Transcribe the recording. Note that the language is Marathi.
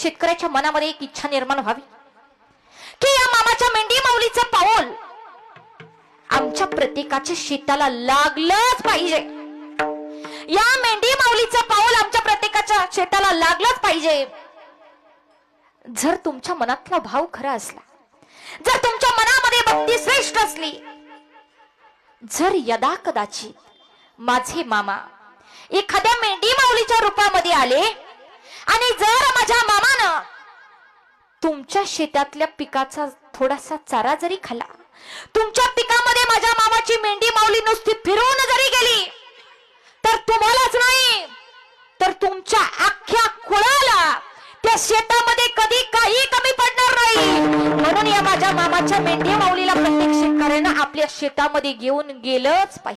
शेतकऱ्याच्या मनामध्ये एक इच्छा निर्माण व्हावी की या मामाच्या मेंढी माऊलीचं पाऊल आमच्या प्रत्येकाच्या शेताला लागलंच पाहिजे, या मेंढी माऊलीचं पाऊल आमच्या प्रत्येकाच्या शेताला लागलंच पाहिजे. जर तुमच्या मनातला भाव खरा असला, जर तुमच्या मनामध्ये भक्ती श्रेष्ठ असली, जर यदा कदाचित माझे मामा एखाद्या मेंढी माऊलीच्या रूपामध्ये आले आणि जर माझ्या मामानं तुमच्या शेतातल्या पिकाचा थोडासा चारा जरी खाला, तुमच्या पिकामध्ये माझ्या मामाची मेंढी माऊली नुसती फिरून जरी गेली, तर तुम्हालाच नाही तर तुमच्या अख्ख्या कुळाला त्या शेतामध्ये कधी काही कमी पडणार नाही. म्हणून या माझ्या मामाच्या मेंढी माऊलीला प्रत्येक शेतकऱ्यानं आपल्या शेतामध्ये घेऊन गेलंच पाहिजे.